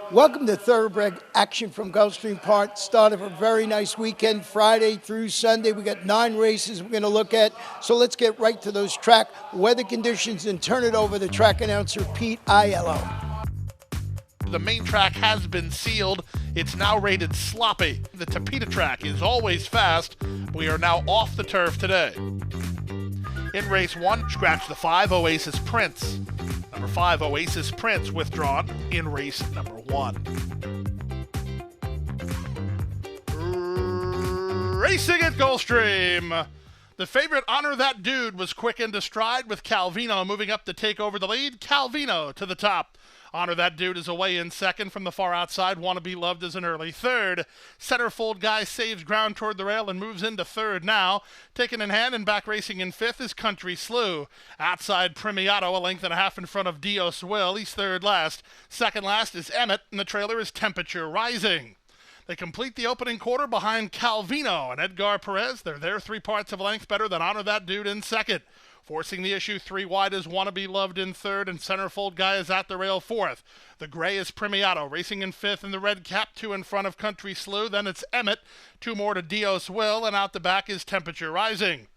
Welcome to Thoroughbred Action from Gulfstream Park. Start of a very nice weekend, Friday through Sunday. We got 9 races we're going to look at. So let's get right to those track weather conditions and turn it over to track announcer Pete Aiello. The main track has been sealed. It's now rated sloppy. The Tapeta track is always fast. We are now off the turf today. In race 1, scratch the 5, Oasis Prince. Number 5, Oasis Prince, withdrawn in race number 1. Racing at Gulfstream. The favorite, Honor That Dude, was quick into stride with Calvino moving up to take over the lead. Calvino to the top. Honor That Dude is away in second from the far outside. Wanna Be Loved is an early third. Centerfold Guy saves ground toward the rail and moves into third now. Taken in hand and back racing in fifth is Country Slew. Outside Premiato, a length and a half in front of Dios Will. He's third last. Second last is Emmett, and the trailer is Temperature Rising. They complete the opening quarter behind Calvino and Edgar Perez. They're there 3 parts of a length better than Honor That Dude in second. Forcing the issue 3 wide is Wanna Be Loved in third, and Centerfold Guy is at the rail fourth. The gray is Premiato, racing in fifth, and the red cap 2 in front of Country Slew. Then it's Emmett, 2 more to Dios Will, and out the back is Temperature Rising.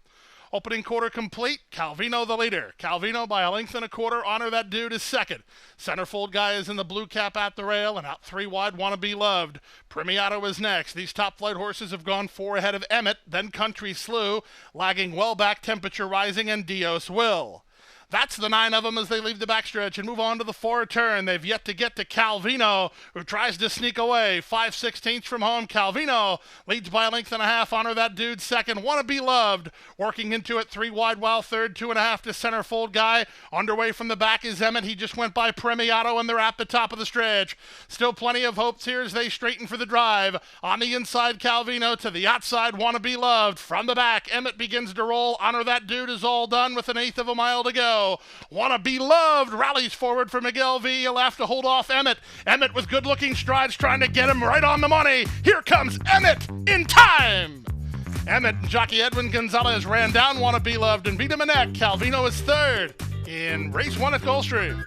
Opening quarter complete, Calvino the leader. Calvino by a length and a quarter, Honor That Dude is second. Centerfold Guy is in the blue cap at the rail, and out 3 wide, Wanna Be Loved. Premiato is next. These top flight horses have gone 4 ahead of Emmett, then Country Slew, lagging well back Temperature Rising and Dios Will. That's the 9 of them as they leave the backstretch and move on to the fore turn. They've yet to get to Calvino, who tries to sneak away. 5/16 from home. Calvino leads by a length and a half. Honor That Dude second. Wanna Be Loved working into it 3 wide while third. 2.5 to Centerfold Guy. Underway from the back is Emmett. He just went by Premiato, and they're at the top of the stretch. Still plenty of hopes here as they straighten for the drive. On the inside, Calvino. To the outside, Wanna Be Loved. From the back, Emmett begins to roll. Honor That Dude is all done with 1/8 of a mile to go. Wanna Be Loved rallies forward for Miguel V. He'll have to hold off Emmett. Emmett with good-looking strides trying to get him right on the money. Here comes Emmett in time. Emmett and jockey Edwin Gonzalez ran down Wanna Be Loved and beat him a neck. Calvino is third in race 1 at Gulfstream.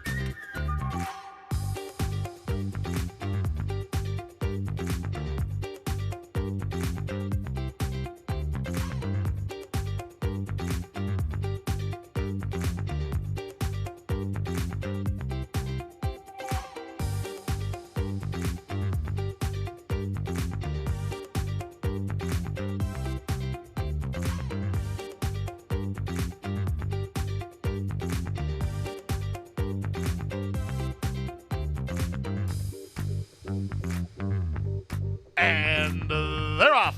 And they're off.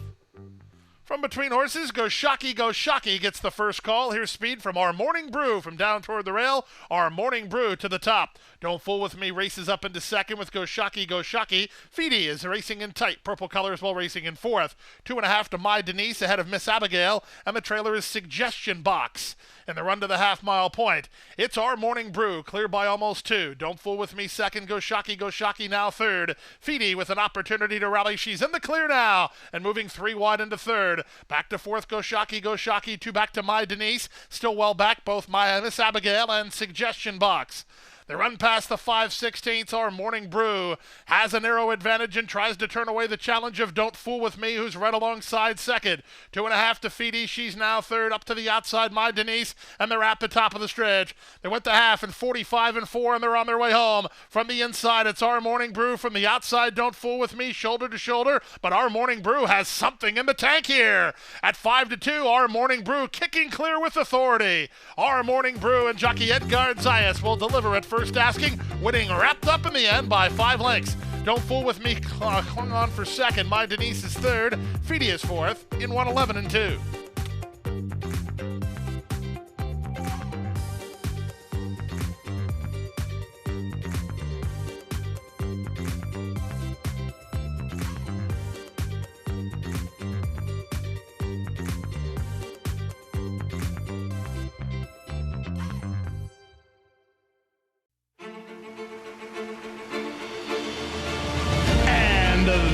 From between horses, Go Shocky gets the first call. Here's speed from Our Morning Brew from down toward the rail. Our Morning Brew to the top. Don't Fool With Me races up into second with Go Shocky. Feedy is racing in tight purple colors while racing in fourth. 2.5 to My Denise ahead of Miss Abigail, and the trailer is Suggestion Box. In the run to the half-mile point, it's Our Morning Brew, clear by almost 2. Don't Fool With Me second, Go Shocky now third. Feedy with an opportunity to rally. She's in the clear now and moving 3 wide into third. Back to fourth, Go Shocky, 2 back to My Denise. Still well back, both Miss Abigail and Suggestion Box. They run past the 5/16. Our Morning Brew has a narrow advantage and tries to turn away the challenge of Don't Fool With Me, who's right alongside second. 2.5 to Feedy. She's now third. Up to the outside, My Denise, and they're at the top of the stretch. They went the half in 45-4, and they're on their way home. From the inside, it's Our Morning Brew. From the outside, Don't Fool With Me, shoulder to shoulder. But Our Morning Brew has something in the tank here. At 5-2, Our Morning Brew kicking clear with authority. Our Morning Brew and jockey Edgar Zayas will deliver at first asking, winning wrapped up in the end by 5 lengths. Don't Fool With Me clung on for second. My Denise is third. Feedy is fourth in 1:11-2.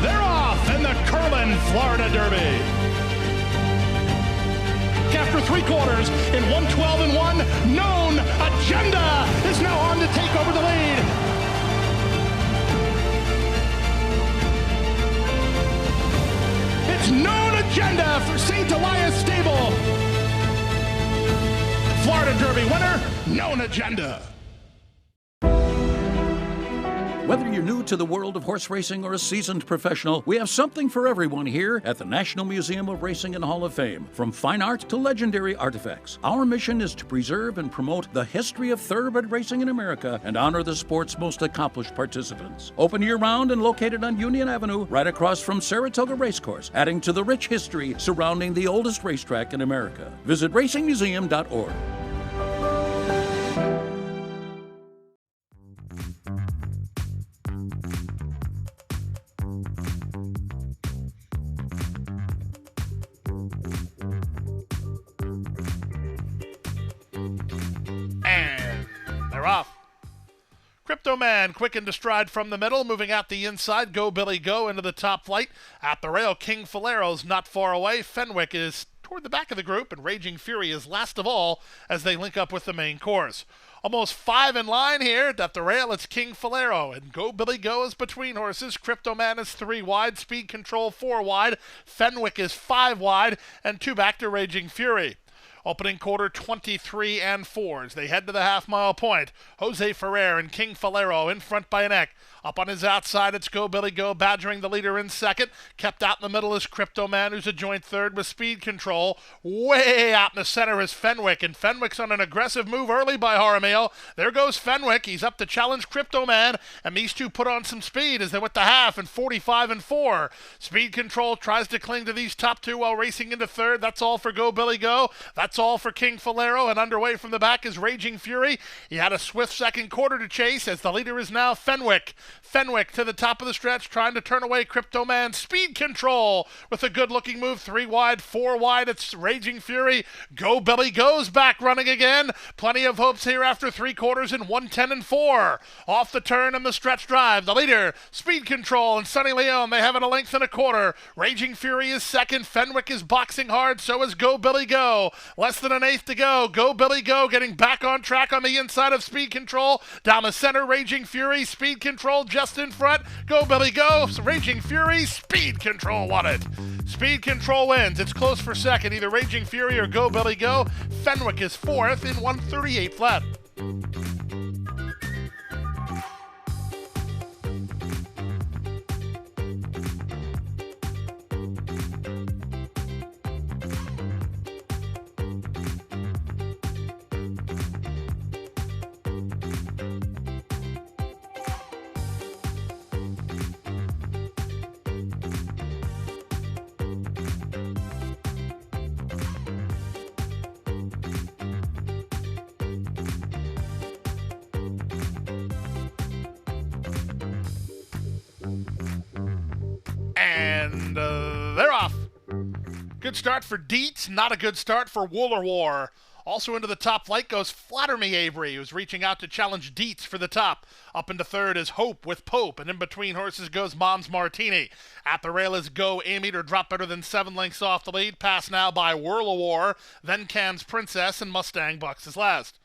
They're off in the Curlin, Florida Derby. After 3 quarters in 1:12-1, Known Agenda is now on to take over the lead. Derby winner, Known Agenda. Whether you're new to the world of horse racing or a seasoned professional, we have something for everyone here at the National Museum of Racing and Hall of Fame. From fine art to legendary artifacts, our mission is to preserve and promote the history of thoroughbred racing in America and honor the sport's most accomplished participants. Open year-round and located on Union Avenue, right across from Saratoga Racecourse, adding to the rich history surrounding the oldest racetrack in America. Visit racingmuseum.org. Off. Crypto Man quick into stride from the middle, moving out the inside. Go Billy Go into the top flight. At the rail, King Falero's not far away. Fenwick is toward the back of the group, and Raging Fury is last of all as they link up with the main course. Almost 5 in line here. At the rail, it's King Falero, and Go Billy Go is between horses. Crypto Man is 3 wide. Speed Control 4 wide. Fenwick is 5 wide, and 2 back to Raging Fury. Opening quarter 23 and 4 as they head to the half-mile point. Jose Ferrer and King Falero in front by a neck. Up on his outside, it's Go Billy Go, badgering the leader in second. Kept out in the middle is Crypto Man, who's a joint third with Speed Control. Way out in the center is Fenwick, and Fenwick's on an aggressive move early by Jaramillo. There goes Fenwick. He's up to challenge Crypto Man, and these two put on some speed as they went to half in 45 and 4. Speed Control tries to cling to these top two while racing into third. That's all for Go Billy Go. That's all for King Falero, and underway from the back is Raging Fury. He had a swift second quarter to chase as the leader is now Fenwick. Fenwick to the top of the stretch, trying to turn away Crypto Man. Speed Control with a good-looking move. 3 wide, 4 wide. It's Raging Fury. Go Billy Go's back running again. Plenty of hopes here after 3 quarters in 110 and 4. Off the turn and the stretch drive. The leader, Speed Control and Sonny Leone. They have it a length and a quarter. Raging Fury is second. Fenwick is boxing hard. So is Go Billy Go. Less than an eighth to go. Go Billy Go getting back on track on the inside of Speed Control. Down the center, Raging Fury. Speed Control just in front. Go Billy Go. Raging Fury. Speed Control won it. Speed Control wins. It's close for second. Either Raging Fury or Go Billy Go. Fenwick is fourth in 138 flat. And they're off. Good start for Dietz, not a good start for Wooler War. Also into the top flight goes Flatter Me Avery, who's reaching out to challenge Dietz for the top. Up into third is Hope with Pope, and in between horses goes Mom's Martini. At the rail is Go Amy to drop better than 7 lengths off the lead. Passed now by Whirl of War, then Cam's Princess, and Mustang Bucks is last.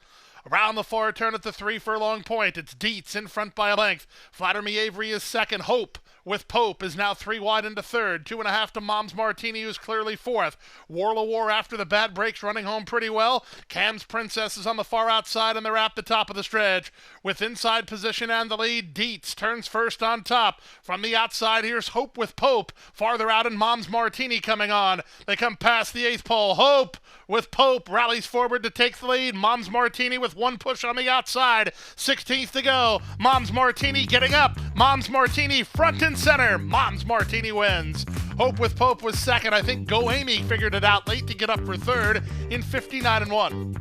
Around the far turn at the 3 furlong point, it's Dietz in front by a length. Flatter Me Avery is second. Hope with Pope is now 3 wide into third. 2.5 to Mom's Martini, who's clearly fourth. Whirl of War after the bad breaks running home pretty well. Cam's Princess is on the far outside, and they're at the top of the stretch. With inside position and the lead, Dietz turns first on top. From the outside, here's Hope with Pope. Farther out, and Mom's Martini coming on. They come past the 8th pole. Hope with Pope rallies forward to take the lead. Mom's Martini with one push on the outside. 16th to go. Mom's Martini getting up. Mom's Martini front and center. Mom's Martini wins. Hope with Pope was second. I think Go Amy figured it out late to get up for third in 59 and 1.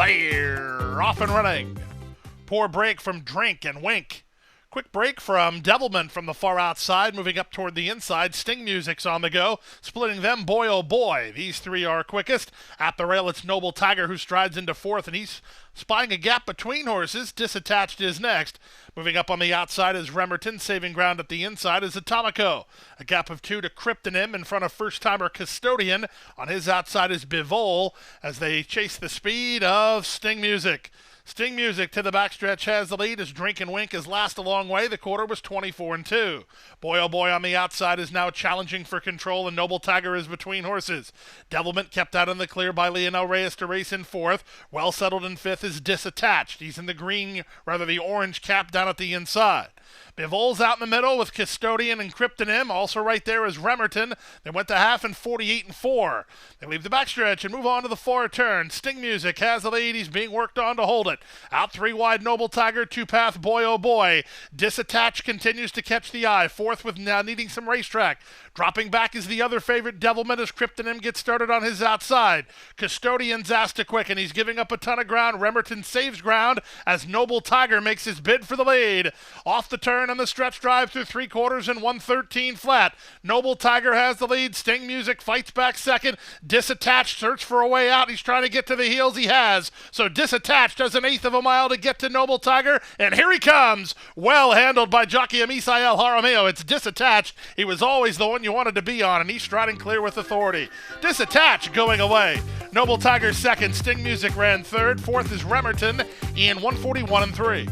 They're off and running. Poor break from Drink and Wink. Quick break from Devilment from the far outside, moving up toward the inside. Sting Music's on the go, splitting them, boy oh boy. These three are quickest. At the rail, it's Noble Tiger who strides into fourth, and he's spying a gap between horses. Disattached is next. Moving up on the outside is Remerton. Saving ground at the inside is Atomico. A gap of 2 to Kryptonym in front of first-timer Custodian. On his outside is Bivol as they chase the speed of Sting Music. Sting Music to the backstretch has the lead as Drink and Wink is last a long way. The quarter was 24-2. Boy oh boy on the outside is now challenging for control, and Noble Tiger is between horses. Devilment kept out in the clear by Leonel Reyes to race in fourth. Well settled in fifth is Disattached. He's in the orange cap down at the inside. Bivol's out in the middle with Custodian and Kryptonym. Also right there is Remerton. They went to half in 48-4. They leave the backstretch and move on to the far turn. Sting Music has the lead. He's being worked on to hold it. Out 3 wide, Noble Tiger. 2-path, boy oh boy. Disattached continues to catch the eye. Fourth with now needing some racetrack. Dropping back is the other favorite, Devilment, as Kryptonym gets started on his outside. Custodian's asked to quicken. He's giving up a ton of ground. Remerton saves ground as Noble Tiger makes his bid for the lead. Off the turn on the stretch drive through 3/4 and 113 flat. Noble Tiger has the lead. Sting Music fights back second. Disattached search for a way out. He's trying to get to the heels. He has. So Disattached does an 1/8 of a mile to get to Noble Tiger. And here he comes. Well handled by jockey Misael Jaramillo. It's Disattached. He was always the one you wanted to be on, and he's striding clear with authority. Disattached going away. Noble Tiger second. Sting Music ran third. Fourth is Remerton in 141-3.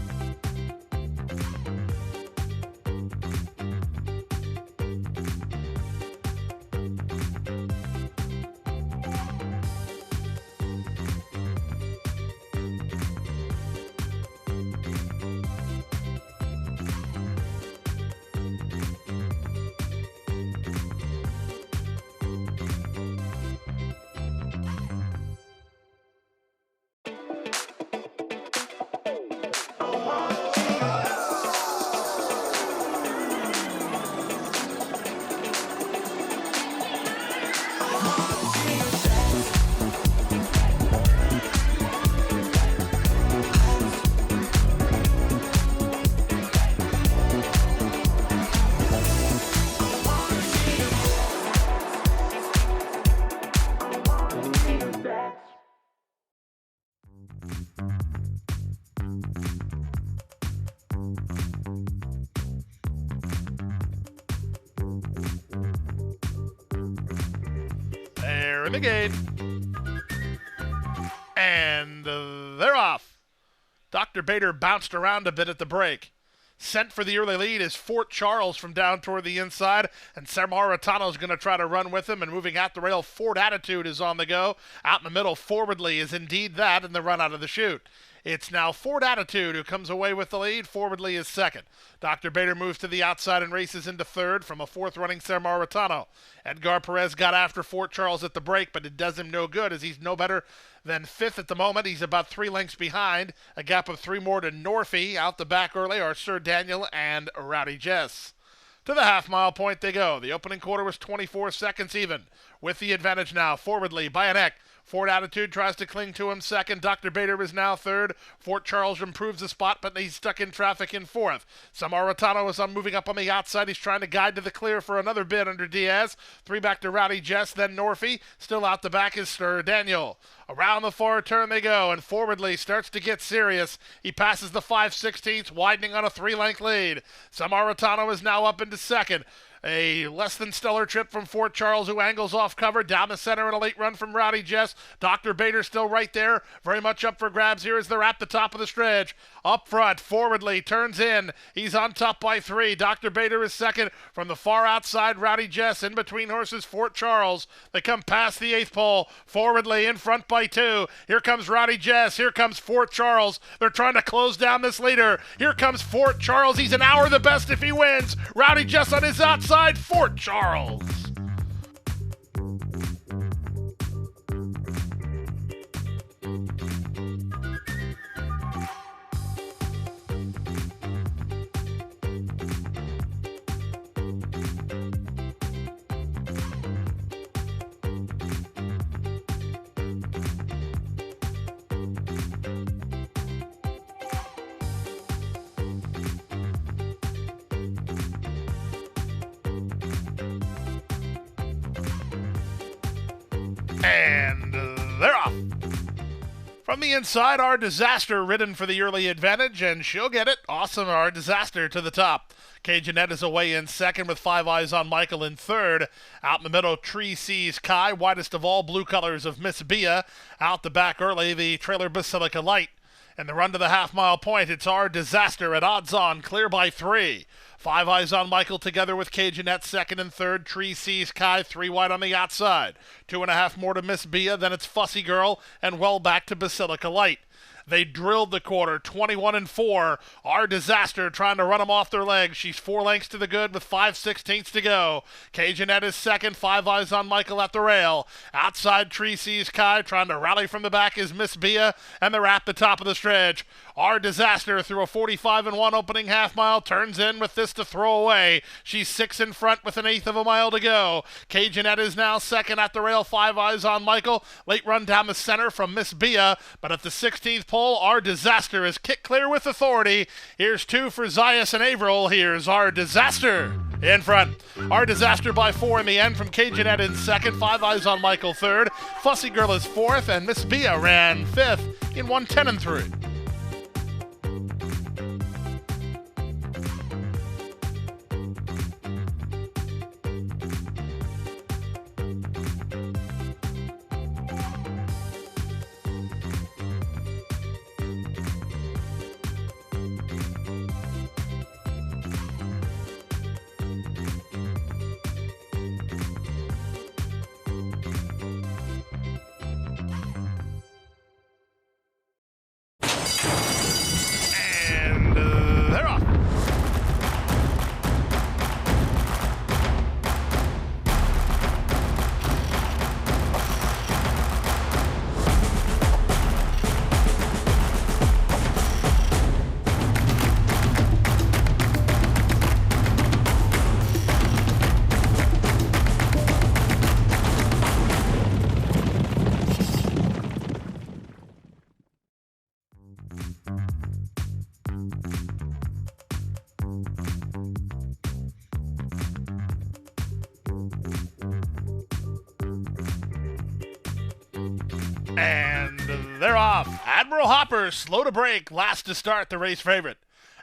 They're in the gate. And they're off. Dr. Bader bounced around a bit at the break. Sent for the early lead is Fort Charles from down toward the inside, and Samaritano's going to try to run with him, and moving out the rail, Fort Attitude is on the go. Out in the middle, Forwardly is indeed that in the run out of the chute. It's now Fort Attitude who comes away with the lead. Forwardly is second. Dr. Bader moves to the outside and races into third from a fourth running Samaritano. Edgar Perez got after Fort Charles at the break, but it does him no good as he's no better than fifth at the moment. He's about 3 lengths behind. A gap of 3 more to Norfie. Out the back early are Sir Daniel and Rowdy Jess. To the half-mile point they go. The opening quarter was 24 seconds even. With the advantage now, Forwardly by a neck. Fort Attitude tries to cling to him second. Dr. Bader is now third. Fort Charles improves the spot, but he's stuck in traffic in fourth. Samaritano is moving up on the outside. He's trying to guide to the clear for another bid under Diaz. 3 back to Rowdy Jess, then Norfie. Still out the back is Sir Daniel. Around the far turn they go, and Forwardly starts to get serious. He passes the 5/16, widening on a 3-length lead. Samaritano is now up into second. A less than stellar trip from Fort Charles, who angles off cover down the center, and a late run from Rowdy Jess. Dr. Bader still right there, very much up for grabs here as they're at the top of the stretch. Up front, Forwardly turns in. He's on top by 3. Dr. Bader is second. From the far outside, Rowdy Jess in between horses, Fort Charles. They come past the 8th pole. Forwardly in front by 2. Here comes Rowdy Jess. Here comes Fort Charles. They're trying to close down this leader. Here comes Fort Charles. He's an hour the best if he wins. Rowdy Jess on his outside. Fort Charles. And they're off. From the inside, Our Disaster ridden for the early advantage, and she'll get it. Awesome, Our Disaster to the top. Cajunette is away in second with 5 Eyes on Michael in third. Out in the middle, Tree Sees Kai, widest of all blue colors of Miss Bia. Out the back early, the trailer Basilica Light. And the run to the half-mile point, it's Our Disaster at odds-on, clear by 3. 5 Eyes on Michael together with Cajunette second and third. Tree Sees Kai 3 wide on the outside. 2.5 more to Miss Bia, then it's Fussy Girl, and well back to Basilica Light. They drilled the quarter, 21-4. Our Disaster trying to run them off their legs. She's 4 lengths to the good with 5/16 to go. Cajunette is second, 5 Eyes on Michael at the rail. Outside, Tree Sees Kai trying to rally from the back is Miss Bia, and they're at the top of the stretch. Our Disaster through a 45-1 opening half mile turns in with this to throw away. She's 6 in front with 1/8 of a mile to go. Cajunette is now second at the rail, 5 Eyes on Michael. Late run down the center from Miss Bia, but at the 16th pole, Our Disaster is kicked clear with authority. Here's 2 for Zayas and Averill. Here's Our Disaster in front. Our Disaster by 4 in the end from Cajunette in second, 5 Eyes on Michael third. Fussy Girl is fourth, and Miss Bia ran fifth in 1:10-3. They're off. And they're off. Admiral Hopper, slow to break, last to start, the race favorite.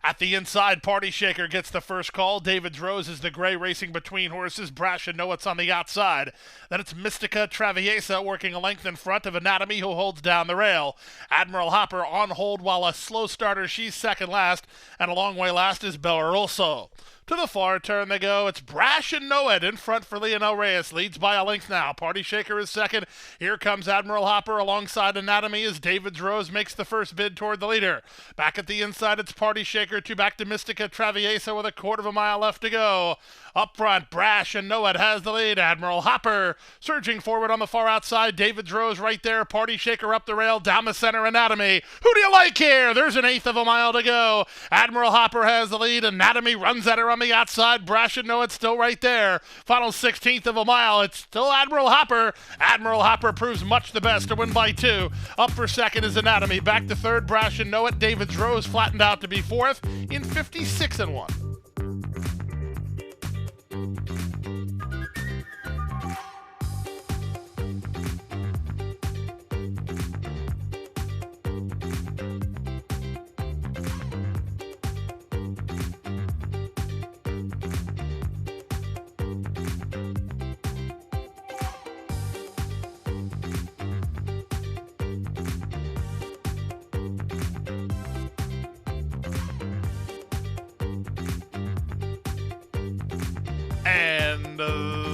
At the inside, Party Shaker gets the first call. David's Rose is the gray racing between horses. Brash and Know It's on the outside. Then it's Mystica Traviesa working a length in front of Anatomy, who holds down the rail. Admiral Hopper on hold while a slow starter, she's second last. And a long way last is Belleroso. To the far turn they go. It's Brash and Know It in front for Leonel Reyes. Leads by a length now. Party Shaker is second. Here comes Admiral Hopper alongside Anatomy as David's Rose makes the first bid toward the leader. Back at the inside, it's Party Shaker. 2 back to Mystica Traviesa with a 1/4 mile left to go. Up front, Brash and Know It has the lead. Admiral Hopper surging forward on the far outside. David's Rose right there. Party Shaker up the rail. Down the center, Anatomy. Who do you like here? There's 1/8 of a mile to go. Admiral Hopper has the lead. Anatomy runs at her on the outside. Brash and Know It's still right there. Final 16th of a mile. It's still Admiral Hopper. Admiral Hopper proves much the best to win by 2. Up for second is Anatomy. Back to third, Brash and Know It. David's Rose flattened out to be fourth in 56-1. And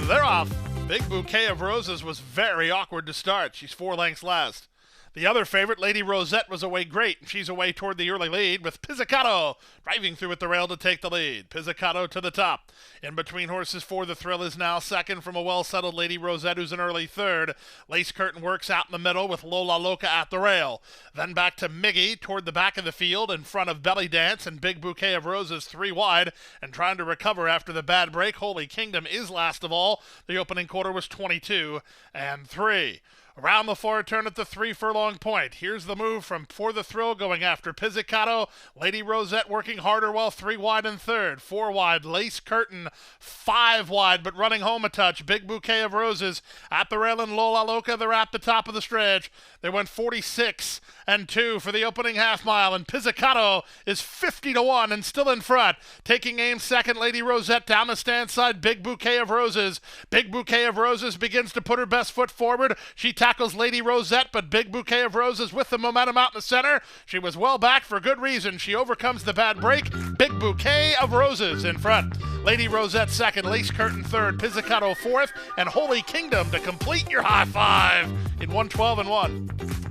they're off. Big Bouquet of Roses was very awkward to start. She's 4 lengths last. The other favorite, Lady Rosette, was away great, and she's away toward the early lead with Pizzicato driving through at the rail to take the lead. Pizzicato to the top. In between horses for the thrill is now second from a well-settled Lady Rosette, who's an early third. Lace Curtain works out in the middle with Lola Loca at the rail. Then back to Miggy toward the back of the field in front of Belly Dance, and Big Bouquet of Roses 3 wide and trying to recover after the bad break. Holy Kingdom is last of all. The opening quarter was 22-3. Around the floor turn at the 3 furlong point. Here's the move from For the Thrill going after Pizzicato. Lady Rosette working harder well, 3 wide and third. 4 wide, Lace Curtain, 5 wide, but running home a touch. Big Bouquet of Roses at the rail and Lola Loca. They're at the top of the stretch. They went 46 and 2 for the opening half mile, and Pizzicato is 50-1 and still in front. Taking aim second, Lady Rosette down the stand side. Big Bouquet of Roses. Big Bouquet of Roses begins to put her best foot forward. She tackles Lady Rosette, but Big Bouquet of Roses with the momentum out in the center. She was well back for good reason. She overcomes the bad break. Big Bouquet of Roses in front. Lady Rosette second, Lace Curtain third, Pizzicato fourth, and Holy Kingdom to complete your high five in 112 and 1.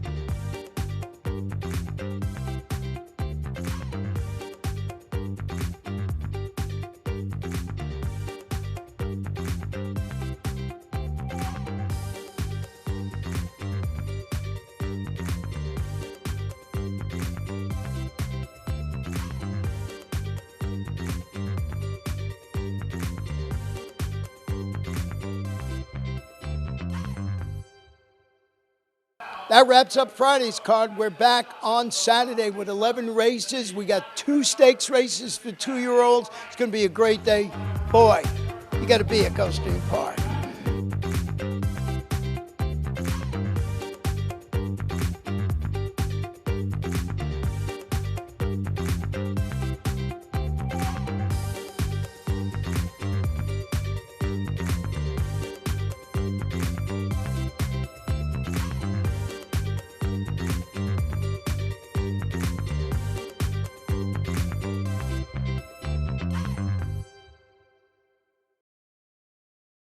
That wraps up Friday's card. We're back on Saturday with 11 races. We got 2 stakes races for 2-year-olds. It's going to be a great day. Boy, you got to be at Gulfstream Park.